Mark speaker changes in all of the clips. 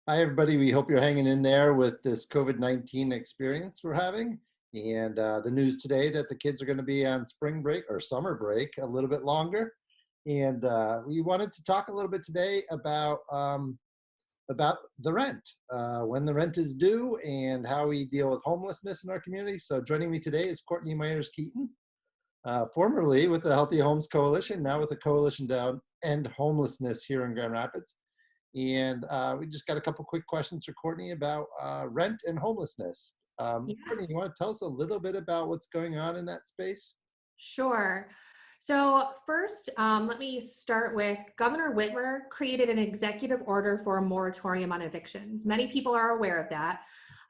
Speaker 1: Hi, everybody. We hope you're hanging in there with this COVID-19 experience we're having. And the news today that the kids are going to be on spring break or summer break a little bit longer. And we wanted to talk a little bit today about the rent, when the rent is due, and how we deal with homelessness in our community. So joining me today is Courtney Myers-Keaton, formerly with the Healthy Homes Coalition, now with the Coalition to End Homelessness here in Grand Rapids. And we just got a couple quick questions for Courtney about rent and homelessness.
Speaker 2: Yeah,
Speaker 1: Courtney, you want to tell us a little bit about what's going on in that space?
Speaker 2: sure. So first, let me start with Governor Whitmer created an executive order for a moratorium on evictions. Many people are aware of that,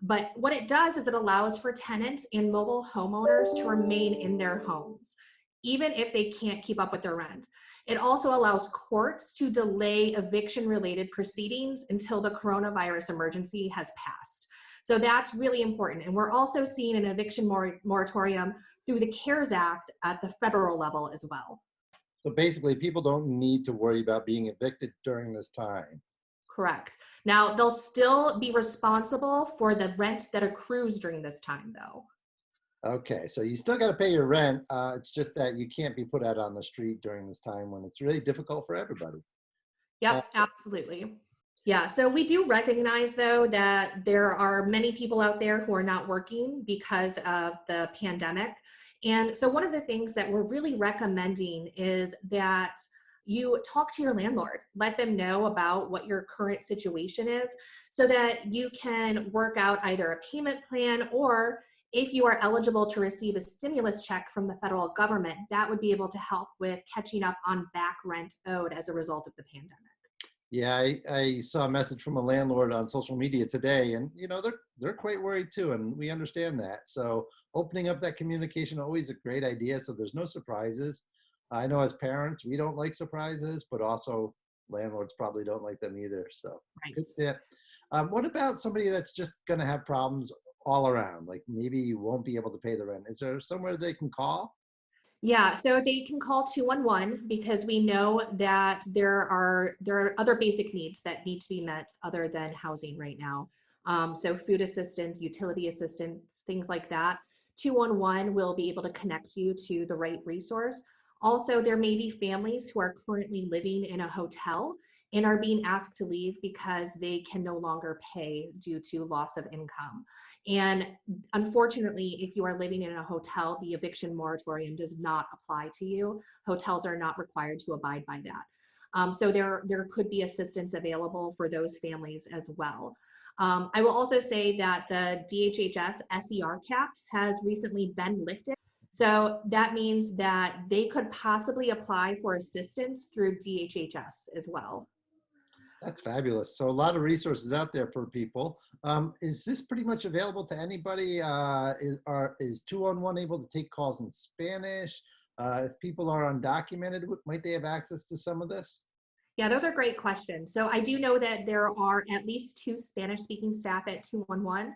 Speaker 2: but what it does is it allows for tenants and mobile homeowners to remain in their homes, even if they can't keep up with their rent. It also allows courts to delay eviction-related proceedings until the coronavirus emergency has passed. So that's really important. And we're also seeing an eviction moratorium through the CARES Act at the federal level as well.
Speaker 1: So basically, people don't need to worry about being evicted during this time.
Speaker 2: Correct. Now, they'll still be responsible for the rent that accrues during this time, though.
Speaker 1: Okay, so you still got to pay your rent. It's just that you can't be put out on the street during this time when it's really difficult for everybody. Uh,
Speaker 2: Yep, absolutely. Yeah, so we do recognize, though, that there are many people out there who are not working because of the pandemic. And so one of the things that we're really recommending is that you talk to your landlord, let them know about what your current situation is so that you can work out either a payment plan, or if you are eligible to receive a stimulus check from the federal government, that would be able to help with catching up on back rent owed as a result of the pandemic.
Speaker 1: Yeah, I saw a message from a landlord on social media today, and they're quite worried too, and we understand that. So opening up that communication always a great idea, so there's no surprises. I know as parents we don't like surprises, but also landlords probably don't like them either. So good
Speaker 2: Right.
Speaker 1: tip. What about somebody that's just going to have problems all around? Like maybe you won't be able to pay the rent. Is there somewhere they can call?
Speaker 2: Yeah, so they can call 211 because we know that there are other basic needs that need to be met other than housing right now. So food assistance, utility assistance, things like that. 211 will be able to connect you to the right resource. Also, there may be families who are currently living in a hotel and are being asked to leave because they can no longer pay due to loss of income. And unfortunately, if you are living in a hotel, the eviction moratorium does not apply to you. Hotels are not required to abide by that. So there could be assistance available for those families as well. I will also say that the DHHS SER cap has recently been lifted. So that means that they could possibly apply for assistance through DHHS as well.
Speaker 1: That's fabulous. So a lot of resources out there for people. Is this pretty much available to anybody? Is 211 able to take calls in Spanish? If people are undocumented, might they have access to some of this?
Speaker 2: Yeah, those are great questions. So I do know that there are at least two Spanish speaking staff at 211.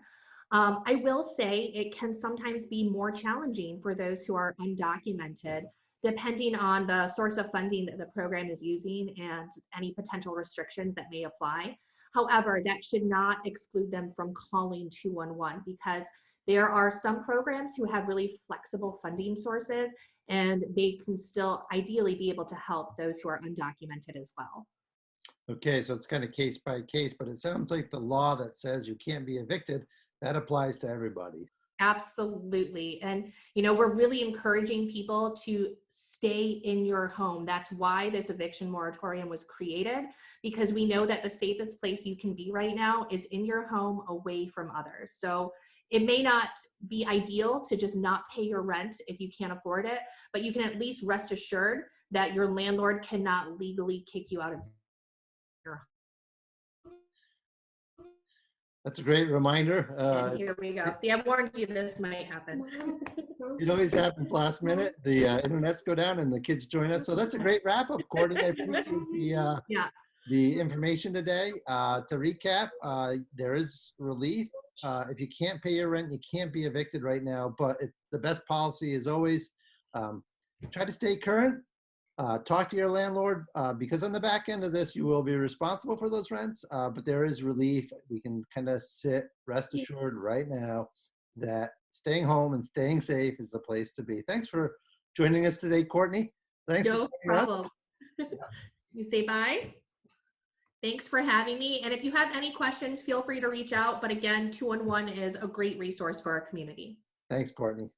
Speaker 2: I will say it can sometimes be more challenging for those who are undocumented, depending on the source of funding that the program is using and any potential restrictions that may apply. However, that should not exclude them from calling 211 because there are some programs who have really flexible funding sources and they can still ideally be able to help those who are undocumented as well.
Speaker 1: Okay, so it's kind of case by case, but it sounds like the law that says you can't be evicted, that applies to everybody.
Speaker 2: Absolutely. And, we're really encouraging people to stay in your home. That's why this eviction moratorium was created, because we know that the safest place you can be right now is in your home away from others. So it may not be ideal to just not pay your rent if you can't afford it, but you can at least rest assured that your landlord cannot legally kick you out of your
Speaker 1: That's a great reminder.
Speaker 2: home. And here we go. See, I warned you this might happen.
Speaker 1: It always happens last minute. The internets go down and the kids join us. So that's a great wrap up, Courtney. I appreciate
Speaker 2: Yeah.
Speaker 1: the information today. To recap, there is relief. If you can't pay your rent, you can't be evicted right now. But the best policy is always try to stay current, Talk to your landlord because on the back end of this, you will be responsible for those rents, but there is relief. We can kind of rest assured right now that staying home and staying safe is the place to be. Thanks for joining us today, Courtney. Thanks for
Speaker 2: No
Speaker 1: joining us.
Speaker 2: problem. You say bye. Thanks for having me. And if you have any questions, feel free to reach out. But again, 211 is a great resource for our community.
Speaker 1: Thanks, Courtney.